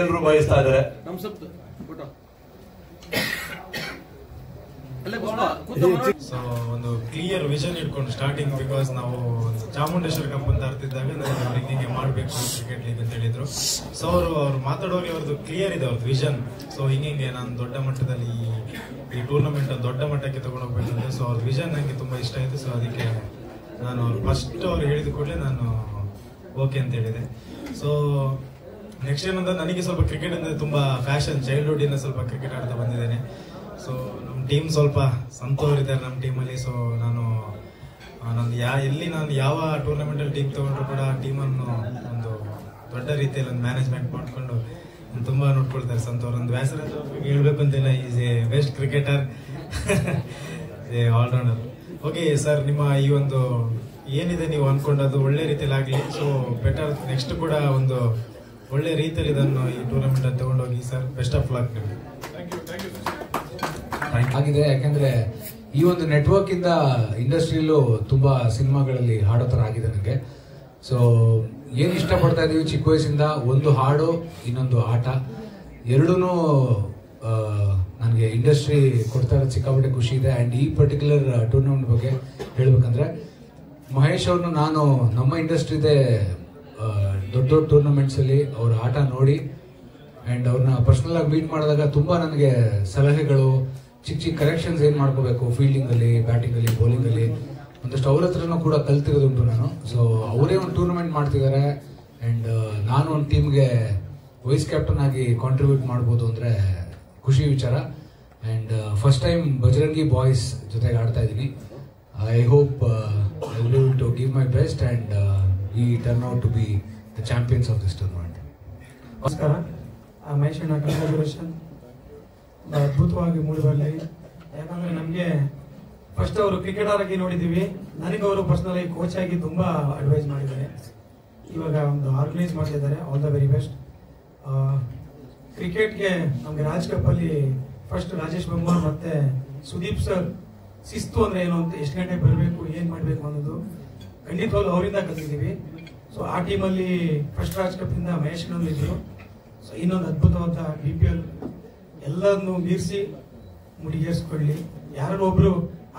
ಎಲ್ಲರೂ ಬಯಸ್ತಾ ಇದ್ದಾರೆ. ಒಂದು ಕ್ಲಿಯರ್ ವಿಷನ್ ಇಟ್ಕೊಂಡು ಸ್ಟಾರ್ಟಿಂಗ್, ಬಿಕಾಸ್ ನಾವು ಒಂದು ಚಾಮುಂಡೇಶ್ವರಿ ಕಪ್ ಅಂತ ಆಡ್ತಿದ್ದಾಗ ಅವ್ರಿಗೆ ಹಿಂಗೆ ಮಾಡಬೇಕು ಕ್ರಿಕೆಟ್ ಲೀಗ್ ಅಂತ ಹೇಳಿದ್ರು. ಸೊ ಅವ್ರು ಮಾತಾಡುವಾಗ ಅವ್ರದ್ದು ಕ್ಲಿಯರ್ ಇದೆ ಅವ್ರದ್ದು ವಿಷನ್. ಸೊ ಹಿಂಗೆ ನಾನು ದೊಡ್ಡ ಮಟ್ಟದಲ್ಲಿ ಈ ಟೂರ್ನಮೆಂಟ್ ದೊಡ್ಡ ಮಟ್ಟಕ್ಕೆ ತಗೊಂಡು ಹೋಗ್ಬೇಕಂದ್ರೆ ಸೊ ಅವ್ರ ವಿಷನ್ ನನಗೆ ತುಂಬಾ ಇಷ್ಟ ಆಯಿತು. ಸೊ ಅದಕ್ಕೆ ನಾನು ಫಸ್ಟ್ ಅವ್ರು ಹೇಳಿದ ಕೂಡಲೇ ನಾನು ಓಕೆ ಅಂತ ಹೇಳಿದೆ. ಸೊ ನೆಕ್ಸ್ಟ್ ಏನಂದ್ರೆ ನನಗೆ ಸ್ವಲ್ಪ ಕ್ರಿಕೆಟ್ ಅಂದ್ರೆ ತುಂಬಾ ಫ್ಯಾಷನ್, ಚೈಲ್ಡ್ಹುಡ್ ಇಂದ ಸ್ವಲ್ಪ ಕ್ರಿಕೆಟ್ ಆಡ್ತಾ ಬಂದಿದ್ದೇನೆ. ಸೊ ನಮ್ಮ ಟೀಮ್ ಸ್ವಲ್ಪ ಸಂತೋರಿದ್ದಾರೆ ನಮ್ಮ ಟೀಮಲ್ಲಿ. ಸೊ ನಾನು ಯಾವ ಟೂರ್ನಮೆಂಟಲ್ಲಿ ಟೀಮ್ ತಗೊಂಡ್ರು ಕೂಡ ಟೀಮನ್ನು ಒಂದು ದೊಡ್ಡ ರೀತಿಯಲ್ಲಿ ಒಂದು ಮ್ಯಾನೇಜ್ಮೆಂಟ್ ಮಾಡಿಕೊಂಡು ತುಂಬಾ ನೋಡ್ಕೊಳ್ತಾರೆ ಸಂತೋರ್. ಒಂದು ವ್ಯಾಸರ ಹೇಳ್ಬೇಕು ಅಂತಿಲ್ಲ, is a best cricketer, all rounder. Okay sir, ನಿಮ್ಮ ಈ ಒಂದು ಏನಿದೆ ನೀವು ಅನ್ಕೊಂಡದ್ದು ಒಳ್ಳೆ ರೀತಿಯಲ್ಲಿ ಆಗಲಿ. ಸೊ ಬೆಟರ್ ನೆಕ್ಸ್ಟ್ ಕೂಡ ಒಂದು ಒಳ್ಳೆ ರೀತಿಯಲ್ಲಿ ಇದನ್ನು ಈ ಟೂರ್ನಮೆಂಟ್ ಅಲ್ಲಿ ತಗೊಂಡೋಗಿ ಸರ್. ಬೆಸ್ಟ್ ಆಫ್ ಲಕ್ ನಿಮಗೆ. ಆಗಿದೆ, ಯಾಕಂದ್ರೆ ಈ ಒಂದು ನೆಟ್ವರ್ಕ್ ಇಂದ ಇಂಡಸ್ಟ್ರಿಯಲ್ಲೂ ತುಂಬಾ ಸಿನಿಮಾಗಳಲ್ಲಿ ಹಾಡೋ ತರ ಆಗಿದೆ ನನಗೆ. ಸೊ ಏನ್ ಇಷ್ಟಪಡ್ತಾ ಇದೀವಿ ಚಿಕ್ಕ ವಯಸ್ಸಿಂದ, ಒಂದು ಹಾಡು ಇನ್ನೊಂದು ಆಟ, ಎರಡೂ ನನಗೆ ಇಂಡಸ್ಟ್ರಿ ಕೊಡ್ತಾ ಇರೋ ಸಿಕ್ಕಾಪಟ್ಟೆ ಖುಷಿ ಇದೆ. ಅಂಡ್ ಈ ಪರ್ಟಿಕ್ಯುಲರ್ ಟೂರ್ನಮೆಂಟ್ ಬಗ್ಗೆ ಹೇಳ್ಬೇಕಂದ್ರೆ ಮಹೇಶ್ ಅವ್ರನ್ನ ನಾನು ನಮ್ಮ ಇಂಡಸ್ಟ್ರಿದೆ ದೊಡ್ಡ ದೊಡ್ಡ ಟೂರ್ನಮೆಂಟ್ಸ್ ಅಲ್ಲಿ ಅವ್ರ ಆಟ ನೋಡಿ ಅಂಡ್ ಅವ್ರನ್ನ ಪರ್ಸನಲ್ ಆಗಿ ಮೀಟ್ ಮಾಡಿದಾಗ ತುಂಬಾ ನನಗೆ ಸಲಹೆಗಳು, ಚಿಕ್ಕ ಚಿಕ್ಕ ಕರೆಕ್ಷನ್ಸ್ ಏನ್ ಮಾಡ್ಕೋಬೇಕು ಫೀಲ್ಡಿಂಗ್ ಅಲ್ಲಿ, ಬ್ಯಾಟಿಂಗ್ ಅಲ್ಲಿ, ಬೌಲಿಂಗ್ ಅಲ್ಲಿ ಒಂದಷ್ಟು ಅವ್ರ ಹತ್ರನೂ ಕೂಡ ಕಲ್ತಿರೋದುಂಟು ನಾನು. ಸೊ ಅವರೇ ಒಂದು ಟೂರ್ನಮೆಂಟ್ ಮಾಡ್ತಿದ್ದಾರೆ ಅಂಡ್ ನಾನು ಒಂದು ಟೀಮ್ಗೆ ವೈಸ್ ಕ್ಯಾಪ್ಟನ್ ಆಗಿ ಕಾಂಟ್ರಿಬ್ಯೂಟ್ ಮಾಡ್ಬೋದು ಅಂದ್ರೆ ಖುಷಿ ವಿಚಾರ. And first time Bajrangi boys ಜೊತೆಗೆ ಆಡ್ತಾ ಇದ್ದೀನಿ. I hope I will to give my best and we turn out to be the champions of this tournament. ನಮಸ್ಕಾರ, ಮಹೇಶ್ ಅಣ್ಣ, ಕಂಗ್ರಾಚುಲೇಷನ್. ಅದ್ಭುತವಾಗಿ ಮೂಡಿ ಬರಲಿ. ಯಾಕಂದ್ರೆ ನಮಗೆ ಫಸ್ಟ್ ಅವರು ಕ್ರಿಕೆಟರ್ ಆಗಿ ನೋಡಿದ್ದೀವಿ, ನನಗೆ ಅವರು ಪರ್ಸನಲ್ ಆಗಿ ಕೋಚ್ ಆಗಿ ತುಂಬಾ ಅಡ್ವೈಸ್ ಮಾಡಿದ್ದಾರೆ. ಇವಾಗ ಒಂದು ಆರ್ಗನೈಸ್ ಮಾಡ್ತಿದ್ದಾರೆ. All the very best. ಕ್ರಿಕೆಟ್ಗೆ ನಮಗೆ ರಾಜ್ ಕಪ್ ಅಲ್ಲಿ ಫಸ್ಟ್ ರಾಜೇಶ್ ಬೊಮ್ಮರ್ ಮತ್ತೆ ಸುದೀಪ್ ಸರ್ ಶಿಸ್ತು ಅಂದ್ರೆ ಏನು ಅಂತ, ಎಷ್ಟು ಗಂಟೆಗೆ ಬರಬೇಕು, ಏನ್ ಮಾಡಬೇಕು ಅನ್ನೋದು ಖಂಡಿತವಾಗ್ಲೂ ಅವರಿಂದ ಕಲಿತಿದ್ದೀವಿ. ಸೊ ಆ ಟೀಮಲ್ಲಿ ಫಸ್ಟ್ ರಾಜ್ ಕಪ್ ಇಂದ ಮಹೇಶ್ ಇದ್ರು. ಸೊ ಇನ್ನೊಂದು ಅದ್ಭುತವಾದ BPL ಎಲ್ಲರನ್ನು ಮೀರಿಸಿ ಮುಡಿಗೇರಿಸ್ಕೊಳ್ಳಿ. ಯಾರು ಒಬ್ರು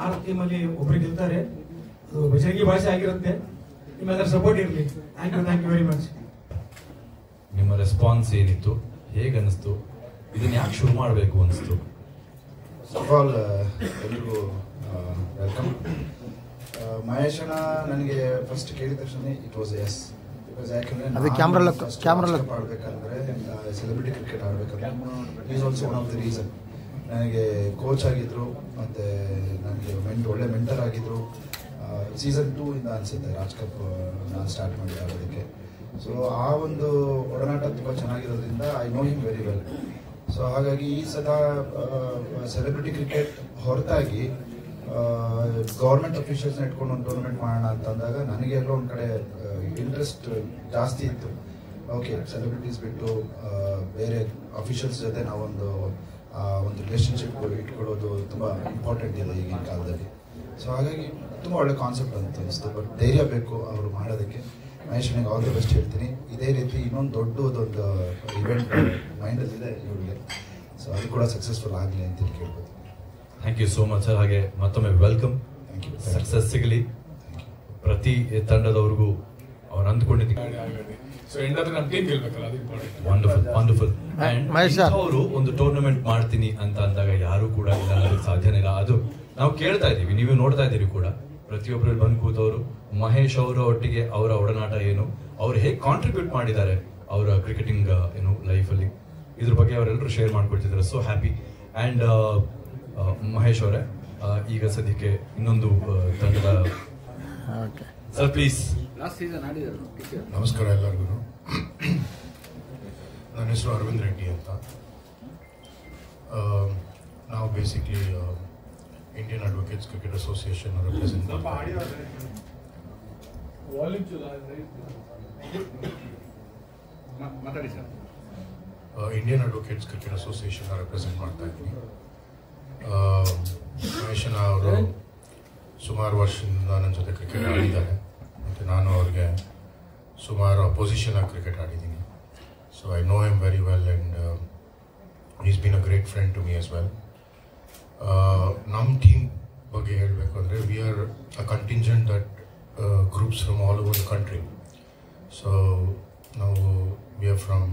ಆ ಟೀಮಲ್ಲಿ ಒಬ್ರು ಗೆಲ್ತಾರೆ, ಅದು ಬಜರಂಗಿ ಭಾಷೆ ಆಗಿರುತ್ತೆ. ನಿಮ್ಮೆಲ್ಲರ ಸಪೋರ್ಟ್ ಇರಲಿ. Thank you very much. ನಿಮ್ಮ ರೆಸ್ಪಾನ್ಸ್ ಏನಿತ್ತು, ಹೇಗೆ ಅನಿಸ್ತು, ಇದನ್ನ ಯಾಕೆ ಶುರು ಮಾಡಬೇಕು ಅನಿಸ್ತು? ಫಸ್ಟ್ ಆಫ್ ಆಲ್ ಎಲ್ರಿಗೂ ವೆಲ್ಕಮ್. ಮಹೇಶ್ ಅಣ್ಣ ನನಗೆ ಫಸ್ಟ್ ಕೇಳಿದ ತಕ್ಷಣ ಇಟ್ ವಾಸ್ ಎಸ್. ಬಿಕಾಸ್ ಯಾಕಂದ್ರೆ ಆಡ್ಬೇಕಂದ್ರೆ ಸೆಲೆಬ್ರಿಟಿ ಕ್ರಿಕೆಟ್ ಆಡ್ಬೇಕಂದ್ರೆ is also one of the reason. ನನಗೆ ಕೋಚ್ ಆಗಿದ್ರು, ಮತ್ತೆ ನನಗೆ ಒಳ್ಳೆ ಮೆಂಟರ್ ಆಗಿದ್ರು. ಸೀಸನ್ 2 ಇಂದ ಅನ್ಸುತ್ತೆ ರಾಜ್ ಕಪ್ ನಾನು ಸ್ಟಾರ್ಟ್ ಮಾಡಿ ಆಡೋದಕ್ಕೆ. ಸೊ ಆ ಒಂದು ಒಡನಾಟ ತುಂಬ ಚೆನ್ನಾಗಿರೋದ್ರಿಂದ I know him very well. So ಹಾಗಾಗಿ ಈ ಸದಾ ಸೆಲೆಬ್ರಿಟಿ ಕ್ರಿಕೆಟ್ ಹೊರತಾಗಿ ಗೌರ್ಮೆಂಟ್ ಅಫಿಷಿಯಲ್ಸ್ನ ಇಟ್ಕೊಂಡು ಒಂದು ಟೂರ್ನಮೆಂಟ್ ಮಾಡೋಣ ಅಂತಂದಾಗ ನನಗೆ ಎಲ್ಲೋ ಒಂದು ಕಡೆ ಇಂಟ್ರೆಸ್ಟ್ ಜಾಸ್ತಿ ಇತ್ತು. ಓಕೆ, ಸೆಲೆಬ್ರಿಟೀಸ್ ಬಿಟ್ಟು ಬೇರೆ ಅಫಿಷಿಯಲ್ಸ್ ಜೊತೆ ನಾವೊಂದು ರಿಲೇಷನ್ಶಿಪ್ ಇಟ್ಕೊಳ್ಳೋದು ತುಂಬ ಇಂಪಾರ್ಟೆಂಟ್ ಇದೆ ಈಗಿನ ಕಾಲದಲ್ಲಿ. ಸೊ ಹಾಗಾಗಿ ತುಂಬ ಒಳ್ಳೆ ಕಾನ್ಸೆಪ್ಟ್ ಅಂತ ಅನಿಸ್ತು. ಬಟ್ ಧೈರ್ಯ ಬೇಕು ಅವರು ಮಾಡೋದಕ್ಕೆ. ಮಹೇಶನಿಗೆ ಆಲ್ ದ ಬೆಸ್ಟ್ ಹೇಳ್ತೀನಿ. ಇದೇ ರೀತಿ ಇನ್ನೊಂದು ದೊಡ್ಡದೊಂದು ಇವೆಂಟ್ ಮೈಂಡಲ್ಲಿದೆ ಇವರಿಗೆ. ಸೊ ಅದು ಕೂಡ ಸಕ್ಸಸ್ಫುಲ್ ಆಗಲಿ ಅಂತ ಕೇಳ್ಬೋದು. Thank you so much sir. ಹಾಗೆ ಮತ್ತೊಮ್ಮೆ ವೆಲ್ಕಮ್. Thank you. ಸಕ್ಸಸ್ ಸಿಗಲಿ ಪ್ರತಿ ತಂಡದವ್ರಿಗೂ ಅವ್ರು ಅಂದ್ಕೊಂಡಿದ್ದೀವಿ. ವಂಡರ್ಫುಲ್. ಅವರು ಒಂದು ಟೂರ್ನಮೆಂಟ್ ಮಾಡ್ತೀನಿ ಅಂತ ಅಂದಾಗ ಯಾರು ಕೂಡ ಇಲ್ಲ ಅನ್ನೋದಕ್ಕೆ ಸಾಧ್ಯನೇ ಇಲ್ಲ. ಅದು ನಾವು ಕೇಳ್ತಾ ಇದೀವಿ, ನೀವು ನೋಡ್ತಾ ಇದ್ದೀರಿ ಕೂಡ. ಪ್ರತಿಯೊಬ್ಬರು ಬಂದು ಕೂತವರು ಮಹೇಶ್ ಅವರ ಒಟ್ಟಿಗೆ ಅವರ ಒಡನಾಟ ಏನು, ಅವ್ರು ಹೇಗೆ ಕಾಂಟ್ರಿಬ್ಯೂಟ್ ಮಾಡಿದ್ದಾರೆ ಅವರ ಕ್ರಿಕೆಟಿಂಗ್ ಏನು ಲೈಫಲ್ಲಿ, ಇದ್ರ ಬಗ್ಗೆ ಅವರೆಲ್ಲರೂ ಶೇರ್ ಮಾಡ್ಕೊಳ್ತಿದ್ದಾರೆ. So happy. ಅಂಡ್ ಮಹೇಶ್ ಅವರೇ, ಈಗ ಸದ್ಯಕ್ಕೆ ಇನ್ನೊಂದು ತಂಡದ ಸರ್ ಪ್ಲೀಸ್. ನಮಸ್ಕಾರ ಎಲ್ಲರಿಗೂ. ನನ್ನ ಹೆಸರು ಅರವಿಂದ್ ರೆಡ್ಡಿ ಅಂತ. ನಾವು basically Indian advocates cricket association represent Indian advocates cricket association represent ಮಾಡ್ತಾ ಇದ್ದೀನಿ. ಮಹೇಶನ ಅವರು ಸುಮಾರು ವರ್ಷದಿಂದ ನನ್ನ ಜೊತೆ ಕ್ರಿಕೆಟ್ ಆಡಿದ್ದಾರೆ ಮತ್ತು ನಾನು ಅವ್ರಿಗೆ ಸುಮಾರು ಅಪೋಸಿಷನ್ ಆಗಿ ಕ್ರಿಕೆಟ್ ಆಡಿದ್ದೀನಿ. So I know him very well. he's been a great friend to me as well. Nam team ಬಗ್ಗೆ ಹೇಳಬೇಕು ಅಂದರೆ we are a contingent that groups from all over the country. So now we are from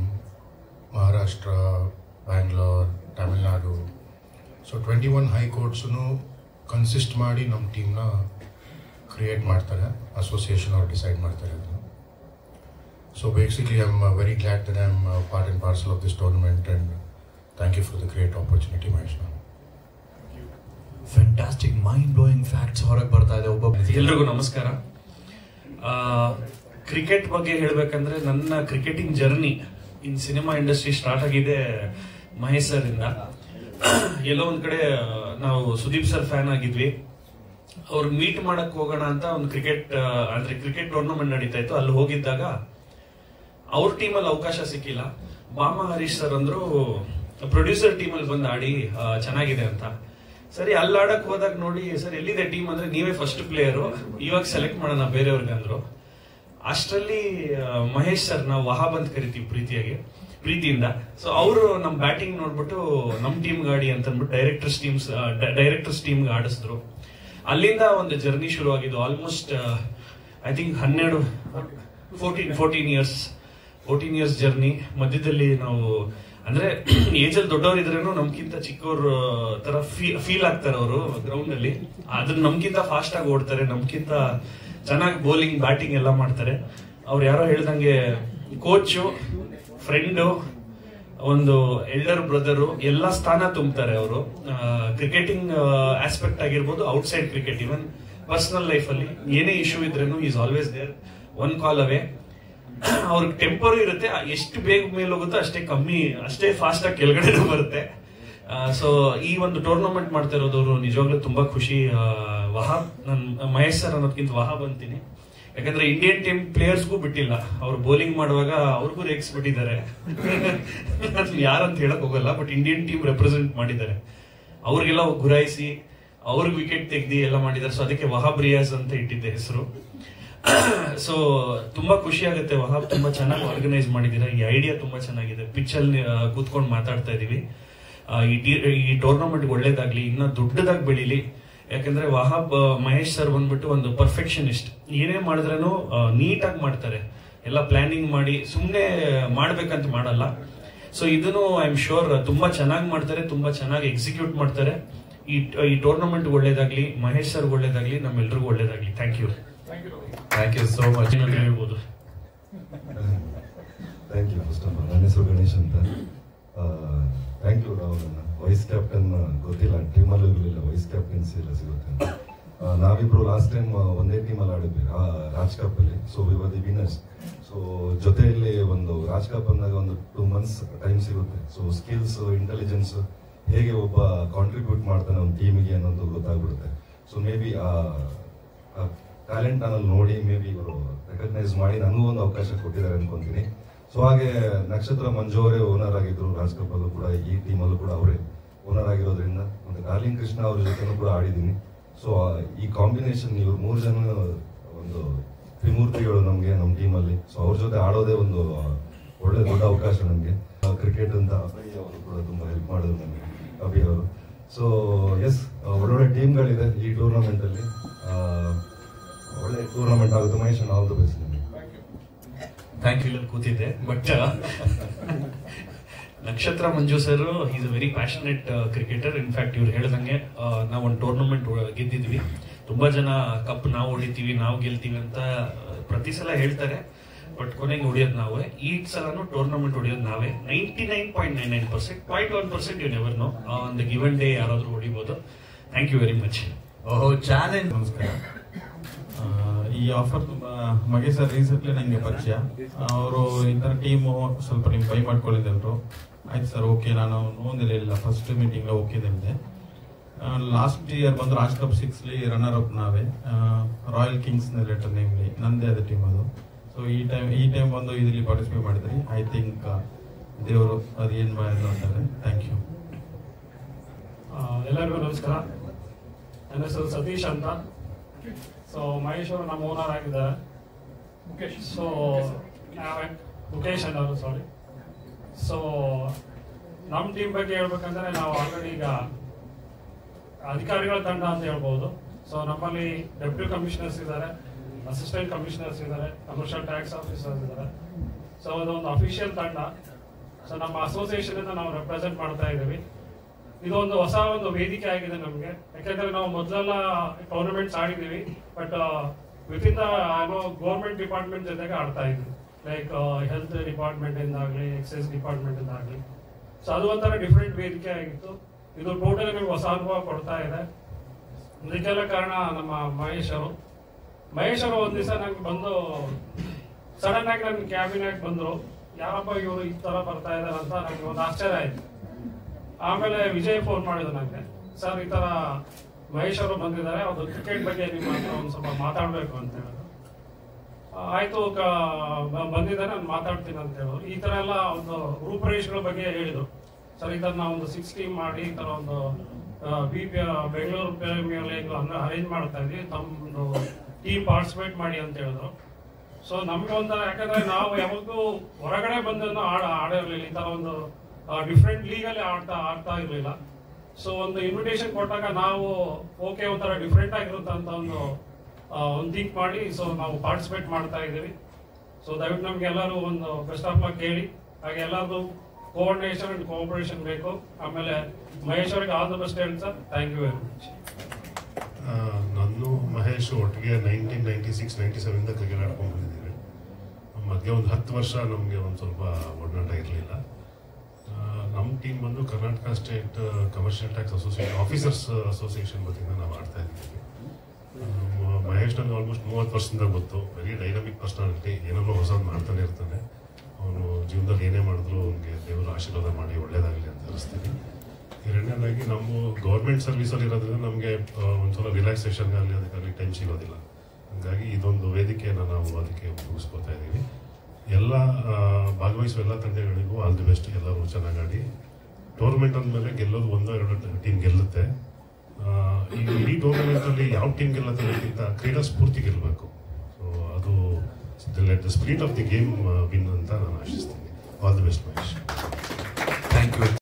Maharashtra, Bangalore, Tamil Nadu. So 21 high courts consist ಮಾಡಿ ನಮ್ಮ ಟೀಮ್ನ create ಮಾಡ್ತಾರೆ, association ಅವ್ರು decide ಮಾಡ್ತಾರೆ ಅದನ್ನು. So basically I'm very glad that I'm part and parcel of this tournament, and thank you for the great opportunity, Mahesh. Fantastic mind blowing facts ಹೊರಗೆ ಬರ್ತಾ ಇದೆ. ಎಲ್ರಿಗೂ ನಮಸ್ಕಾರ. ಕ್ರಿಕೆಟ್ ಬಗ್ಗೆ ಹೇಳಬೇಕಂದ್ರೆ ನನ್ನ cricketing journey in cinema industry start ಆಗಿದೆ Mahesh sir ಇಂದ. ಎಲ್ಲೋ ಒಂದ್ ಕಡೆ ನಾವು ಸುದೀಪ್ ಸರ್ ಫ್ಯಾನ್ ಆಗಿದ್ವಿ. ಅವ್ರು ಮೀಟ್ ಮಾಡಕ್ ಹೋಗೋಣ ಅಂತ ಒಂದು ಕ್ರಿಕೆಟ್ ಟೂರ್ನಮೆಂಟ್ ನಡೀತಾ ಇತ್ತು. ಅಲ್ಲಿ ಹೋಗಿದ್ದಾಗ ಅವ್ರ ಟೀಮಲ್ಲಿ ಅವಕಾಶ ಸಿಕ್ಕಿಲ್ಲ. ಬಾಮ ಹರೀಶ್ ಸರ್ ಅಂದ್ರು ಪ್ರೊಡ್ಯೂಸರ್ ಟೀಮಲ್ಲಿ ಬಂದು ಆಡಿ ಚೆನ್ನಾಗಿದೆ ಅಂತ. ಸರಿ, ಅಲ್ಲಿ ಆಡಕ್ ಹೋದಾಗ ನೋಡಿ ಸರ್ ಎಲ್ಲಿದೆ ಟೀಮ್ ಅಂದ್ರೆ ನೀವೇ ಫಸ್ಟ್ ಪ್ಲೇಯರು, ಇವಾಗ ಸೆಲೆಕ್ಟ್ ಮಾಡೋಣ ಬೇರೆಯವ್ರಿಗಂದ್ರು. ಅಷ್ಟರಲ್ಲಿ ಮಹೇಶ್ ಸರ್ ನಾವು ವಹಾಬ್ ಅಂತ ಕರಿತೀವಿ ಪ್ರೀತಿಯಿಂದ. ಸೊ ಅವರು ನಮ್ ಬ್ಯಾಟಿಂಗ್ ನೋಡ್ಬಿಟ್ಟು ನಮ್ ಟೀಮ್ ಗಾಡಿ ಅಂತ ಅಂದ್ಬಿಟ್ಟು ಡೈರೆಕ್ಟರ್ಸ್ ಟೀಮ್ಗೆ ಆಡಿಸಿದ್ರು. ಅಲ್ಲಿಂದ ಒಂದು ಜರ್ನಿ ಶುರು ಆಗಿದ್ದು. Almost I think 14 years journey. ಮಧ್ಯದಲ್ಲಿ ನಾವು ಅಂದ್ರೆ ಏಜಲ್ಲಿ ದೊಡ್ಡವ್ರು ಇದ್ರೇನು ನಮ್ಗಿಂತ ಚಿಕ್ಕವ್ರ ತರ ಫೀಲ್ ಆಗ್ತಾರೆ ಅವರು ಗ್ರೌಂಡ್ ಅಲ್ಲಿ. ಅದನ್ನ ನಮ್ಗಿಂತ ಫಾಸ್ಟ್ ಆಗಿ ಓಡ್ತಾರೆ, ನಮ್ಗಿಂತ ಚೆನ್ನಾಗಿ ಬೌಲಿಂಗ್ ಬ್ಯಾಟಿಂಗ್ ಎಲ್ಲ ಮಾಡ್ತಾರೆ. ಅವ್ರು ಯಾರೋ ಹೇಳ್ದಂಗೆ ಕೋಚು, ಫ್ರೆಂಡು, ಒಂದು ಎಲ್ಡರ್ ಬ್ರದರು ಎಲ್ಲ ಸ್ಥಾನ ತುಂಬ್ತಾರೆ ಅವರು. ಕ್ರಿಕೆಟಿಂಗ್ ಆಸ್ಪೆಕ್ಟ್ ಆಗಿರ್ಬೋದು, outside cricket, even personal life ಅಲ್ಲಿ ಏನೇ ಇಶ್ಯೂ ಇದ್ರೇನು is always there, one call away. ಅವ್ರಿಗೆ ಟೆಂಪರ್ ಇರುತ್ತೆ, ಎಷ್ಟು ಬೇಗ ಮೇಲೆ ಹೋಗುತ್ತೋ ಅಷ್ಟೇ ಫಾಸ್ಟ್ ಆಗಿ ಕೆಳಗಡೆ ಬರುತ್ತೆ. ಸೊ ಈ ಒಂದು ಟೂರ್ನಮೆಂಟ್ ಮಾಡ್ತಾ ಇರೋದವರು ನಿಜವಾಗ್ಲೂ ತುಂಬಾ ಖುಷಿ. ವಹಾಬ್, ನನ್ ಮಹೇಶ್ ಸರ್ ಅನ್ನೋದಕ್ಕಿಂತ ವಹಾಬ್ ಅಂತೀನಿ. ಯಾಕಂದ್ರೆ ಇಂಡಿಯನ್ ಟೀಮ್ ಪ್ಲೇಯರ್ಸ್ಗೂ ಬಿಟ್ಟಿಲ್ಲ. ಅವ್ರು ಬೌಲಿಂಗ್ ಮಾಡುವಾಗ ಅವ್ರಿಗೂ ರೇಗಿಸ್ಬಿಟ್ಟಿದ್ದಾರೆ. ಯಾರಂತ ಹೇಳಕ್ ಹೋಗಲ್ಲ, ಬಟ್ ಇಂಡಿಯನ್ ಟೀಮ್ ರೆಪ್ರೆಸೆಂಟ್ ಮಾಡಿದ್ದಾರೆ. ಅವ್ರಿಗೆಲ್ಲ ಗುರಾಯಿಸಿ ಅವ್ರಿಗೆ ವಿಕೆಟ್ ತೆಗ್ದಿ ಎಲ್ಲ ಮಾಡಿದ್ದಾರೆ. ಸೊ ಅದಕ್ಕೆ ವಹಾಬ್ ರಿಯಾಜ್ ಅಂತ ಇಟ್ಟಿದ್ದೆ ಹೆಸರು. ಸೊ ತುಂಬಾ ಖುಷಿ ಆಗುತ್ತೆ. ವಹಾಬ್ ತುಂಬಾ ಚೆನ್ನಾಗಿ ಆರ್ಗನೈಸ್ ಮಾಡಿದ್ದೀರಾ. ಈ ಐಡಿಯಾ ತುಂಬಾ ಚೆನ್ನಾಗಿದೆ. ಪಿಚ್ ಅಲ್ಲಿ ಕೂತ್ಕೊಂಡು ಮಾತಾಡ್ತಾ ಇದೀವಿ. ಈ ಟೂರ್ನಮೆಂಟ್ ಒಳ್ಳೇದಾಗ್ಲಿ, ಇನ್ನ ದೊಡ್ಡದಾಗಿ ಬೆಳೀಲಿ. ಯಾಕಂದ್ರೆ ವಹಾಬ್ ಮಹೇಶ್ ಸರ್ ಬಂದ್ಬಿಟ್ಟು ಒಂದು ಪರ್ಫೆಕ್ಷನಿಸ್ಟ್. ಏನೇ ಮಾಡಿದ್ರೂ ನೀಟಾಗಿ ಮಾಡ್ತಾರೆ. ಎಲ್ಲ ಪ್ಲಾನಿಂಗ್ ಮಾಡಿ ಸುಮ್ಮನೆ ಮಾಡ್ಬೇಕಂತ ಮಾಡಲ್ಲ. ಸೊ ಇದನ್ನು ಐ ಆಮ್ ಶೋರ್ ತುಂಬಾ ಚೆನ್ನಾಗಿ ಮಾಡ್ತಾರೆ, ತುಂಬಾ ಚೆನ್ನಾಗಿ ಎಕ್ಸಿಕ್ಯೂಟ್ ಮಾಡ್ತಾರೆ. ಈ ಟೂರ್ನಮೆಂಟ್ ಒಳ್ಳೇದಾಗ್ಲಿ, ಮಹೇಶ್ ಸರ್ ಒಳ್ಳೇದಾಗ್ಲಿ, ನಮ್ಮೆಲ್ರಿಗೂ ಒಳ್ಳೇದಾಗ್ಲಿ. Thank you so much. ಹೇಳ್ಬೋದು. Thank you. First of all ನನ್ನ ಹೆಸರು ಗಣೇಶ್ ಅಂತ. Thank you. ನಾವು ವೈಸ್ ಕ್ಯಾಪ್ಟನ್ ಗೊತ್ತಿಲ್ಲ, ಟೀಮಲ್ಲೂ ಇರಲಿಲ್ಲ, ವೈಸ್ ಕ್ಯಾಪ್ಟನ್ಸಿ ಎಲ್ಲ ಸಿಗುತ್ತೆ ಅಂತ. ನಾವಿಬ್ರು ಲಾಸ್ಟ್ ಟೈಮ್ ಒಂದೇ ಟೀಮಲ್ಲಿ ಆಡಿದ್ವಿ ರಾಜ್ ಕಪ್ ಅಲ್ಲಿ. So we were the winners. So ಜೊತೆಯಲ್ಲಿ ಒಂದು ರಾಜ್ ಕಪ್ ಅಂದಾಗ ಒಂದು 2 months ಟೈಮ್ ಸಿಗುತ್ತೆ. ಸೊ ಸ್ಕಿಲ್ಸ್, ಇಂಟೆಲಿಜೆನ್ಸ್, ಹೇಗೆ ಒಬ್ಬ ಕಾಂಟ್ರಿಬ್ಯೂಟ್ ಮಾಡ್ತಾನೆ ಒಂದು ಟೀಮಿಗೆ ಅನ್ನೋದು ಗೊತ್ತಾಗ್ಬಿಡುತ್ತೆ. ಸೊ ಮೇ ಬಿ ಟ್ಯಾಲೆಂಟ್ ಅನ್ನೋದು ನೋಡಿ ಮೇ ಬಿ ಇವರು ರೆಕಗ್ನೈಸ್ ಮಾಡಿ ನನಗೂ ಒಂದು ಅವಕಾಶ ಕೊಟ್ಟಿದ್ದಾರೆ ಅನ್ಕೊಂತೀನಿ. ಸೊ ಹಾಗೆ ನಕ್ಷತ್ರ ಮಂಜು ಅವರೇ ಓನರ್ ಆಗಿದ್ರು ರಾಜ್ ಕಪ್ ಅಲ್ಲೂ ಕೂಡ, ಈ ಟೀಮಲ್ಲೂ ಕೂಡ ಅವರೇ ಓನರ್ ಆಗಿರೋದ್ರಿಂದ. ಮತ್ತೆ ಡಾರ್ಲಿಂಗ್ ಕೃಷ್ಣ ಅವ್ರ ಜೊತೆನೂ ಕೂಡ ಆಡಿದ್ದೀನಿ. ಸೊ ಈ ಕಾಂಬಿನೇಷನ್, ಇವ್ರು 3 ಜನ ಒಂದು ತ್ರಿಮೂರ್ತಿಗಳು ನಮಗೆ ನಮ್ಮ ಟೀಮಲ್ಲಿ. ಸೊ ಅವ್ರ ಜೊತೆ ಆಡೋದೇ ಒಂದು ಒಳ್ಳೆ ದೊಡ್ಡ ಅವಕಾಶ ನಮಗೆ. ಕ್ರಿಕೆಟ್ ಅಂತ ಅಭಯ್ ಅವರು ಕೂಡ ತುಂಬಾ ಹೆಲ್ಪ್ ಮಾಡಿದ್ರು ನಮಗೆ, ಅಭಿ ಅವರು. ಸೊ ಎಸ್, ಒಳ್ಳೊಳ್ಳೆ ಟೀಮ್ಗಳಿದೆ ಈ ಟೂರ್ನಮೆಂಟ್ ಅಲ್ಲಿ. ಒಳ್ಳೆ ಟೂರ್ನಮೆಂಟ್ ಆಗುತ್ತೆ. ಮಹೇಶ್, ಆಲ್ ದ ಬೆಸ್ಟ್ ನಿಮಗೆ. Thank you. ಕೂತಿದ್ದೆ. But Nakshatra Manju sir is a very passionate cricketer. In fact ಇವ್ರು ಹೇಳ್ದಂಗೆ ನಾವು ಒಂದು ಟೂರ್ನಮೆಂಟ್ ಗೆದ್ದಿದ್ವಿ. ತುಂಬಾ ಜನ ಕಪ್ ನಾವು ಹೊಡಿತೀವಿ, ನಾವು ಗೆಲ್ತೀವಿ ಅಂತ ಪ್ರತಿ ಸಲ ಹೇಳ್ತಾರೆ. ಬಟ್ ಕೊನೆಗೆ ಹೊಡಿಯೋದು ನಾವೇ. ಈ ಸಲನು ಟೂರ್ನಮೆಂಟ್ ಹೊಡಿಯೋದು ನಾವೇ. 99.99%, 0.1% you never know. On the given day ಯಾರಾದ್ರೂ ಹೊಡಿಬಹುದು. Thank you very much. Challenge. ನಮಸ್ಕಾರ. ಈ ಆಫರ್ ತುಂಬಾ ಮಹೇಶ್ ಸರ್ ರೀಸೆಂಟ್ಲಿ ನಂಗೆ ಪರಿಚಯ. ಅವರು ಈ ತರ ಟೀಮು ಸ್ವಲ್ಪ ನಿಮ್ಗೆ ಬೈ ಮಾಡ್ಕೊಳ್ಳಿದ್ರು. ಆಯ್ತು ಸರ್, ಓಕೆ. ನಾನು ನೋಂದಿರಲಿಲ್ಲ, ಫಸ್ಟ್ ಮೀಟಿಂಗ್ ಓಕೆ ಹೇಳಿದೆ. ಲಾಸ್ಟ್ ಇಯರ್ ಬಂದು ರಾಜ್ ಕಪ್ 6 ರನ್ನರ್ ಅಪ್ ನಾವೇ. ರಾಯಲ್ ಕಿಂಗ್ಸ್ ಲೆಟರ್ ನೇಮ್ಲಿ ನಂದೇ ಅದ ಟೀಮ್ ಅದು. ಸೊ ಈ ಟೈಮ್ ಬಂದು ಇದರಲ್ಲಿ ಪಾರ್ಟಿಸಿಪೇಟ್ ಮಾಡಿದ್ರಿ. ಐ ಥಿಂಕ್ ದೇವರು ಅದೇನು ಮಾಡಿದ್ರು ಅಂತಾರೆ. Thank you. ಎಲ್ಲರಿಗೂ ನಮಸ್ಕಾರ. ನನ್ನ ಹೆಸರು ಸತೀಶ್ ಅಂತ. ಸೊ ಮಹೇಶ್ ಅವರು ನಮ್ಮ ಓನರ್ ಆಗಿದ್ದಾರೆ. ಸೊ ಮುಖೇಶ್ ಅನ್ನೋರು, ಸಾರಿ. ಸೊ ನಮ್ಮ ಟೀಮ್ ಬಗ್ಗೆ ಹೇಳ್ಬೇಕಂದ್ರೆ ನಾವು ಆಲ್ರೆಡಿ ಈಗ ಅಧಿಕಾರಿಗಳ ತಂಡ ಅಂತ ಹೇಳ್ಬೋದು. ಸೊ ನಮ್ಮಲ್ಲಿ ಡೆಪ್ಯೂಟಿ ಕಮಿಷನರ್ಸ್ ಇದ್ದಾರೆ, ಅಸಿಸ್ಟೆಂಟ್ ಕಮಿಷನರ್ಸ್ ಇದ್ದಾರೆ, ಕಮರ್ಷಿಯಲ್ ಟ್ಯಾಕ್ಸ್ ಆಫೀಸರ್ಸ್ ಇದ್ದಾರೆ. ಸೊ ಅದೊಂದು ಅಫಿಷಿಯಲ್ ತಂಡ. ಸೊ ನಮ್ಮ ಅಸೋಸಿಯೇಷನ್ ಇಂದ ನಾವು ರೆಪ್ರೆಸೆಂಟ್ ಮಾಡ್ತಾ ಇದ್ದೀವಿ. ಇದೊಂದು ಹೊಸ ಒಂದು ವೇದಿಕೆ ಆಗಿದೆ ನಮಗೆ. ಯಾಕೆಂದ್ರೆ ನಾವು ಮೊದಲೆಲ್ಲ ಟೂರ್ನಮೆಂಟ್ಸ್ ಆಡಿದ್ದೀವಿ, but within the government department ಜೊತೆಗೆ ಆಡ್ತಾ ಇದ್ವಿ. ಲೈಕ್ ಹೆಲ್ತ್ ಡಿಪಾರ್ಟ್ಮೆಂಟ್ ಇಂದಾಗ್ಲಿ, ಎಕ್ಸೈಸ್ ಡಿಪಾರ್ಟ್ಮೆಂಟ್ ಇಂದಾಗ್ಲಿ. ಸೊ ಅದು ಒಂಥರ ಡಿಫ್ರೆಂಟ್ ವೇದಿಕೆ ಆಗಿತ್ತು. ಇದು ಟೋಟಲ್ ನಮಗೆ ಹೊಸ ಅನುಭವ ಕೊಡ್ತಾ ಇದೆ. ಇದಕ್ಕೆಲ್ಲ ಕಾರಣ ನಮ್ಮ ಮಹೇಶ್ ಅವರು ಒಂದ್ ದಿವಸ ನಂಗೆ ಬಂದು ಸಡನ್ ಆಗಿ ನನ್ನ ಕ್ಯಾಬಿನಾಗ ಬಂದ್ರು. ಯಾರಪ್ಪ ಇವರು ಈ ತರ ಬರ್ತಾ ಇದಾರೆ ಅಂತ ನಂಗೆ ಒಂದು ಆಶ್ಚರ್ಯ ಆಯ್ತು. ಆಮೇಲೆ ವಿಜಯ್ ಫೋನ್ ಮಾಡಿದ್ರು ನನಗೆ, ಸರ್ ಈ ತರ ಮಹೇಶ್ ಅವರು ಬಂದಿದ್ದಾರೆ, ಅದು ಕ್ರಿಕೆಟ್ ಬಗ್ಗೆ ನಿಮ್ಮ ಹತ್ರ ಒಂದು ಸ್ವಲ್ಪ ಮಾತಾಡ್ಬೇಕು ಅಂತ ಹೇಳಿದ್ರು. ಆಯ್ತು ಬಂದಿದ್ದಾರೆ, ನಾನು ಮಾತಾಡ್ತೀನಿ ಅಂತ ಹೇಳಿದ್ರು. ಈ ತರ ಎಲ್ಲ ಒಂದು ರೂಪರೇಷೆಗಳ ಬಗ್ಗೆ ಹೇಳಿದ್ರು. ಸರ್ ಈ ತರ ನಾವು ಒಂದು 6 ಟೀಮ್ ಮಾಡಿ ಈ ತರ ಒಂದು ಬೆಂಗಳೂರು ಪ್ರೀಮಿಯರ್ ಲೀಗ್ ಅರೇಂಜ್ ಮಾಡ್ತಾ ಇದ್ವಿ, ತಮ್ಮದು ಟೀಮ್ ಪಾರ್ಟಿಸಿಪೇಟ್ ಮಾಡಿ ಅಂತ ಹೇಳಿದ್ರು. ಸೊ ನಮ್ಗೆ ಒಂಥರ, ಯಾಕಂದ್ರೆ ನಾವು ಯಾವಾಗೂ ಹೊರಗಡೆ ಬಂದನ್ನು ಆಡಿರ್ಲಿಲ್ಲ, ಈ ತರ ಒಂದು ಡಿಫ್ರೆಂಟ್ ಲೀಗಲ್ಲಿ ಆಡ್ತಾ ಇರ್ಲಿಲ್ಲ. ಸೊ ಒಂದು ಇನ್ವಿಟೇಷನ್ ಕೊಟ್ಟಾಗ ನಾವು ಓಕೆ ಒಂಥರ ಡಿಫ್ರೆಂಟ್ ಆಗಿರುತ್ತಂತ ಒಂದು ಥಿಂಕ್ ಮಾಡಿ ಸೊ ನಾವು ಪಾರ್ಟಿಸಿಪೇಟ್ ಮಾಡ್ತಾ ಇದ್ದೀವಿ. ಸೊ ದಯವಿಟ್ಟು ನಮ್ಗೆ ಎಲ್ಲರೂ ಒಂದು ಬೆಸ್ಟ್ ಆಫ್ ಲಕ್ ಹೇಳಿ, ಹಾಗೆ ಎಲ್ಲರೂ ಕೋಆರ್ಡಿನೇಷನ್ ಅಂಡ್ ಕೋಆಪರೇಷನ್ ಬೇಕು. ಆಮೇಲೆ ಮಹೇಶ್ ಅವರಿಗೆ ಆಲ್ ದ ಬೆಸ್ಟ್ ಹೇಳಿ sir. Thank you very much. ನಾನು ಮಹೇಶ್ ಒಟ್ಟಿಗೆ 1996-97 ಕ್ರಿಕೆಟ್ ಆಡ್ಕೊಂಡು ಬಂದಿದ್ದೀವಿ. ಮಧ್ಯೆ ಒಂದು 10 ವರ್ಷ ನಮಗೆ ಒಂದು ಸ್ವಲ್ಪ ಒಡನಾಟ ಇರಲಿಲ್ಲ. ನಮ್ಮ ಟೀಮ್ ಬಂದು Karnataka state commercial tax association officers association ವತಿಯಿಂದ ನಾವು ಆಡ್ತಾ ಇದ್ದೀವಿ. ಮಹೇಶ್ ನನಗೆ ಆಲ್ಮೋಸ್ಟ್ 30 ವರ್ಷದಿಂದ ಗೊತ್ತು. ವೆರಿ ಡೈನಮಿಕ್ ಪರ್ಸನಾಲಿಟಿ, ಏನೇನೋ ಹೊಸದು ಮಾಡ್ತಾನೆ ಇರ್ತಾನೆ. ಅವನು ಜೀವನದಲ್ಲಿ ಏನೇ ಮಾಡಿದ್ರು ಅವನಿಗೆ ದೇವರು ಆಶೀರ್ವಾದ ಮಾಡಿ ಒಳ್ಳೇದಾಗಲಿ ಅಂತ ಅನಿಸ್ತೀನಿ. ಎರಡನೇದಾಗಿ ನಮ್ಮ ಗೌರ್ಮೆಂಟ್ ಸರ್ವಿಸಲ್ಲಿ ಇರೋದ್ರಿಂದ ನಮಗೆ ಒಂದ್ಸಲ ರಿಲ್ಯಾಕ್ಸೇಷನ್ ಆಗಲಿ ಅದಕ್ಕಾಗಲಿ ಟೈಮ್ ಸಿಗೋದಿಲ್ಲ. ಹಾಗಾಗಿ ಇದೊಂದು ವೇದಿಕೆಯನ್ನು ನಾವು ಅದಕ್ಕೆ ಮುಗಿಸ್ಕೊತಾ ಇದ್ದೀವಿ. ಎಲ್ಲ ಭಾಗವಹಿಸುವ ಎಲ್ಲ ತಂಡಗಳಿಗೂ ಆಲ್ ದಿ ಬೆಸ್ಟ್. ಎಲ್ಲರೂ ಚೆನ್ನಾಗಿ ಆಡಿ ಟೂರ್ನಮೆಂಟ್ ಅಂದಮೇಲೆ ಗೆಲ್ಲೋದು 1-2 ಟೀಮ್ ಗೆಲ್ಲುತ್ತೆ. ಈ ಇಡೀ ಟೂರ್ನಮೆಂಟಲ್ಲಿ ಯಾವ ಟೀಮ್ ಗೆಲ್ಲುತ್ತೆ ಅನ್ನೋದಕ್ಕಿಂತ ಕ್ರೀಡಾ ಸ್ಫೂರ್ತಿ ಗೆಲ್ಲಬೇಕು. ಸೊ ಅದು let the spirit of the game win ಅಂತ ನಾನು ಆಶಿಸ್ತೀನಿ. All the best Mahesh. Thank you.